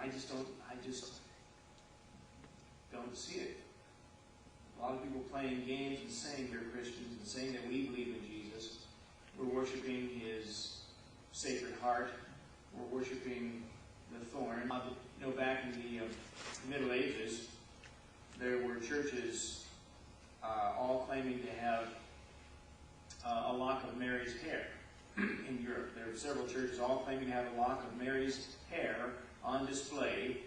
I just don't see it. A lot of people playing games and saying they're Christians and saying that we believe in Jesus. We're worshiping His Sacred Heart. We're worshiping the thorn. You know, back in the Middle Ages, there were churches all claiming to have a lock of Mary's hair in Europe. There were several churches all claiming to have a lock of Mary's hair on display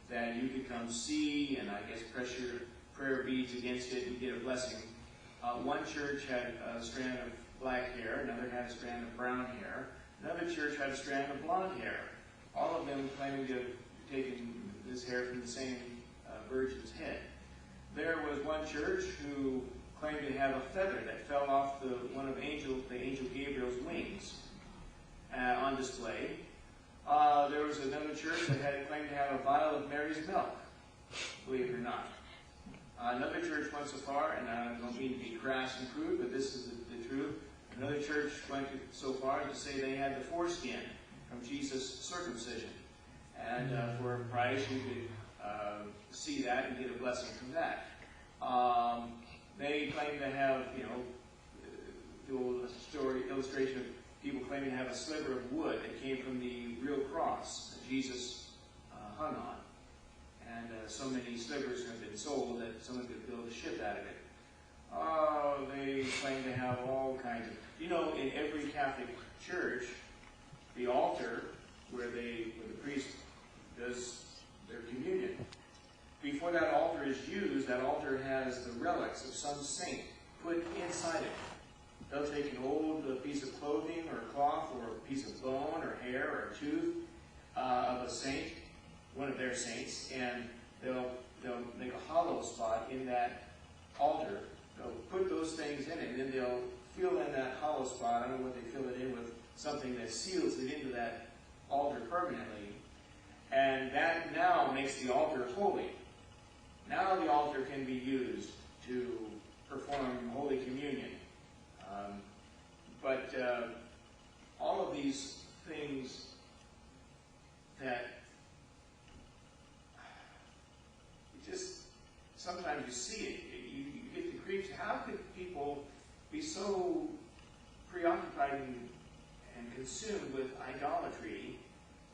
that you could come see and I guess press your prayer beads against it and get a blessing. One church had a strand of black hair, another had a strand of brown hair, another church had a strand of blonde hair. All of them claiming to have taken this hair from the same virgin's head. There was one church who claimed to have a feather that fell off one of the angel Gabriel's wings on display. There was another church that had claimed to have a vial of Mary's milk, believe it or not. Another church went so far, and I don't mean to be crass and crude, but this is the truth. Another church went so far as to say they had the foreskin from Jesus' circumcision. And for a price, you could see that and get a blessing from that. They claim to have, the old illustration of people claiming to have a sliver of wood that came from the real cross that Jesus hung on. And so many slivers have been sold that someone could build a ship out of it. They claim to have all kinds of... in every Catholic church, the altar where the priest does their communion, before that altar is used, that altar has the relics of some saint put inside it. They'll take an old piece of clothing or cloth or a piece of bone or hair or a tooth of a saint, one of their saints, and they'll make a hollow spot in that altar. They'll put those things in it, and then they'll fill in that hollow spot. I don't know what they fill it in with, something that seals it into that altar permanently. And that now makes the altar holy. Now the altar can be used to perform Holy Communion. But all of these things that sometimes you see it, you get the creeps. How could people be so preoccupied and consumed with idolatry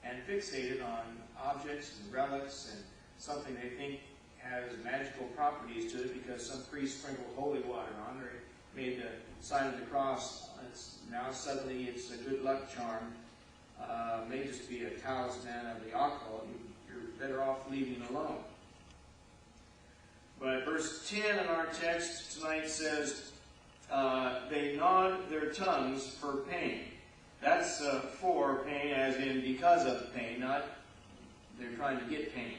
and fixated on objects and relics and something they think has magical properties to it because some priest sprinkled holy water on or made the sign of the cross. Now suddenly it's a good luck charm. May just be a talisman of the occult. You're better off leaving it alone. But verse 10 in our text tonight says, they gnawed their tongues for pain. That's for pain as in because of pain, not they're trying to get pain.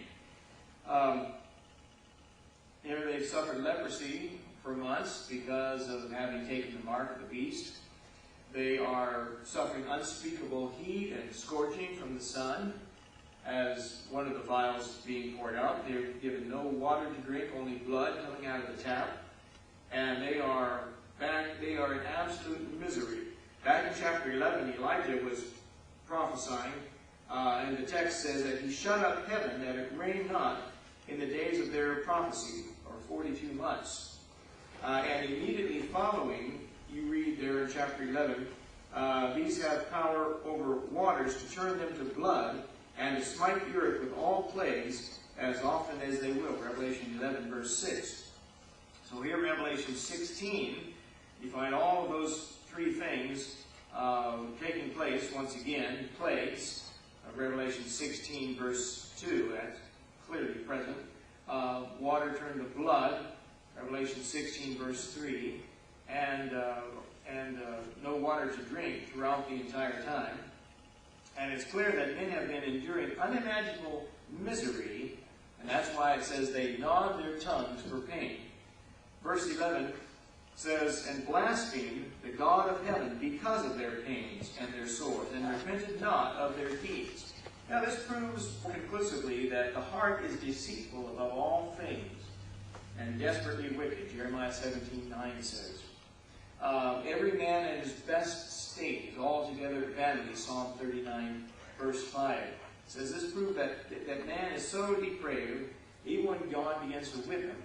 Here they've suffered leprosy for months because of having taken the mark of the beast. They are suffering unspeakable heat and scorching from the sun as one of the vials being poured out. They're given no water to drink, only blood coming out of the tap. And they are in absolute misery. Back in chapter 11, Elijah was prophesying, and the text says that he shut up heaven that it rained not in the days of their prophecy, or 42 months. And immediately following, you read there in chapter 11, these have power over waters to turn them to blood and to smite the earth with all plagues as often as they will. Revelation 11, verse 6. So here in Revelation 16, you find all of those three things taking place once again. Plagues of Revelation 16, verse 2, that's clearly present. Water turned to blood, Revelation 16, verse 3, and no water to drink throughout the entire time. And it's clear that men have been enduring unimaginable misery, and that's why it says they gnawed their tongues for pain. Verse 11 says, and blasphemed the God of heaven because of their pains and their sores, and repented not of their deeds. Now this proves conclusively that the heart is deceitful above all things and desperately wicked. Jeremiah 17:9 says. Every man in his best state is altogether vanity. Psalm 39, verse 5 says this proves that man is so depraved, even when God begins to whip him,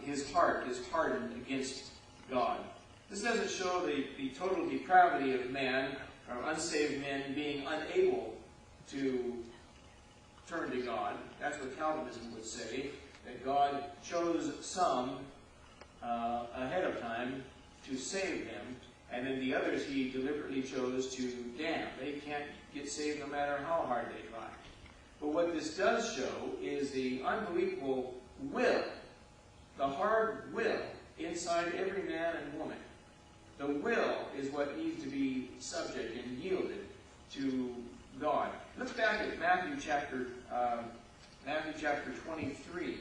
his heart is hardened against God. This doesn't show the total depravity of man, or unsaved men being unable to turn to God. That's what Calvinism would say, that God chose some ahead of time to save them, and then the others he deliberately chose to damn. They can't get saved no matter how hard they try. But what this does show is the unbelievable will, the hard will inside every man and woman. The will is what needs to be subject and yielded to God. Look back at Matthew chapter 23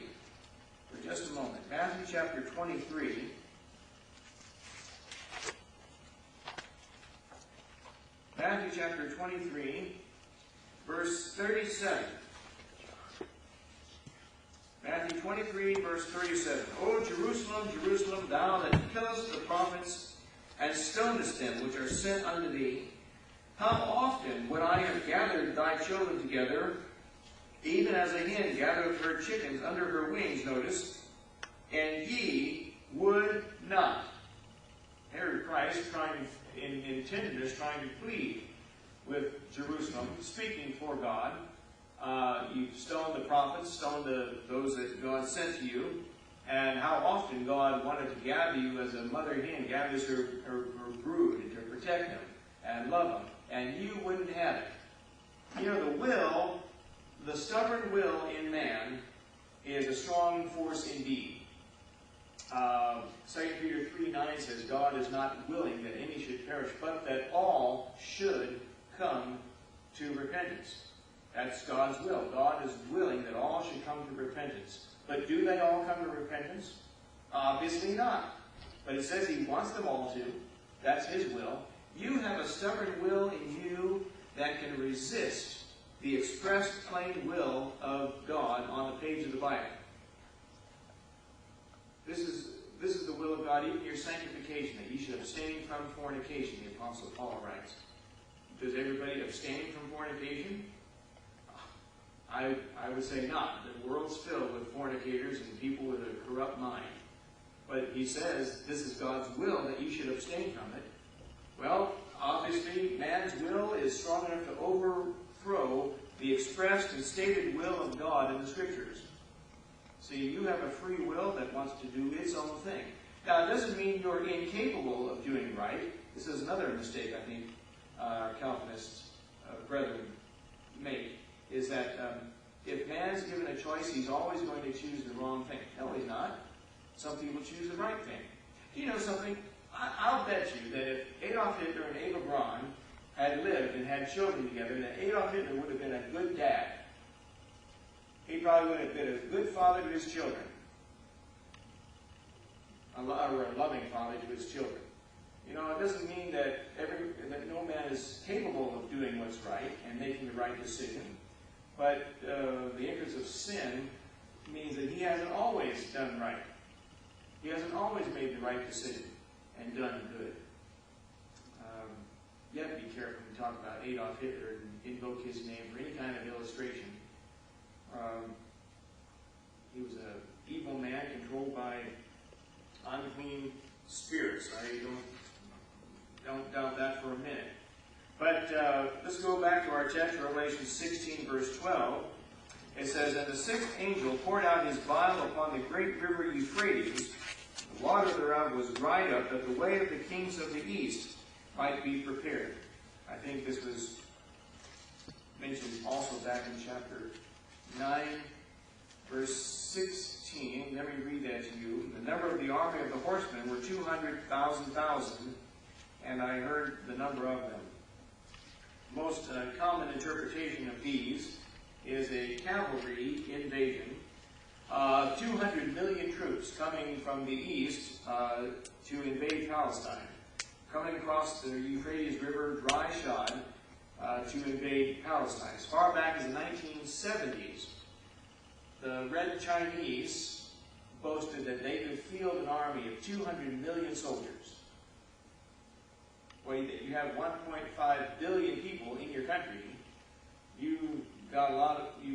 for just a moment. Matthew chapter 23. Matthew chapter 23, verse 37. Matthew 23, verse 37. O Jerusalem, Jerusalem, thou that killest the prophets and stonest them which are sent unto thee, how often would I have gathered thy children together, even as a hen gathereth her chickens under her wings, notice, and ye would not. Here Christ, trying in tenderness, trying to plead with Jerusalem, speaking for God. You stoned the prophets, stoned those that God sent to you, and how often God wanted to gather you as a mother hen gathers her brood and to protect them and love them, and you wouldn't have it. You know, the stubborn will in man is a strong force indeed. 2 Peter 3:9 says, God is not willing that any should perish, but that all should come to repentance. That's God's will. God is willing that all should come to repentance. But do they all come to repentance? Obviously not. But it says He wants them all to. That's His will. You have a stubborn will in you that can resist the expressed plain will of God on the page of the Bible. This is the will of God, even your sanctification, that ye should abstain from fornication, the Apostle Paul writes. Does everybody abstain from fornication? I would say not. The world's filled with fornicators and people with a corrupt mind. But he says this is God's will that you should abstain from it. Well, obviously, man's will is strong enough to overthrow the expressed and stated will of God in the Scriptures. See, you have a free will that wants to do its own thing. Now, it doesn't mean you're incapable of doing right. This is another mistake I think Calvinist brethren make, is that if man's given a choice, he's always going to choose the wrong thing. No, he's not. Some people choose the right thing. Do you know something? I'll bet you that if Adolf Hitler and Eva Braun had lived and had children together, that Adolf Hitler would have been a good dad. He probably would have been a good father to his children. Or a loving father to his children. You know, it doesn't mean that no man is capable of doing what's right and making the right decision. But the ignorance of sin means that he hasn't always done right. He hasn't always made the right decision and done good. You have to be careful when you talk about Adolf Hitler and invoke his name for any kind of illustration. He was an evil man controlled by unclean spirits. I don't doubt that for a minute. But let's go back to our text, Revelation 16, verse 12. It says, And the sixth angel poured out his vial upon the great river Euphrates. The water thereof was dried up, that the way of the kings of the east might be prepared. I think this was mentioned also back in chapter 9, verse 16. Let me read that to you. The number of the army of the horsemen were 200,000, and I heard the number of them. Most common interpretation of these is a cavalry invasion of 200 million troops coming from the east to invade Palestine, coming across the Euphrates River dry-shod to invade Palestine. As far back as the 1970s, the Red Chinese boasted that they could field an army of 200 million soldiers. Well, you have 1.5 billion people in your country. you got a lot of, you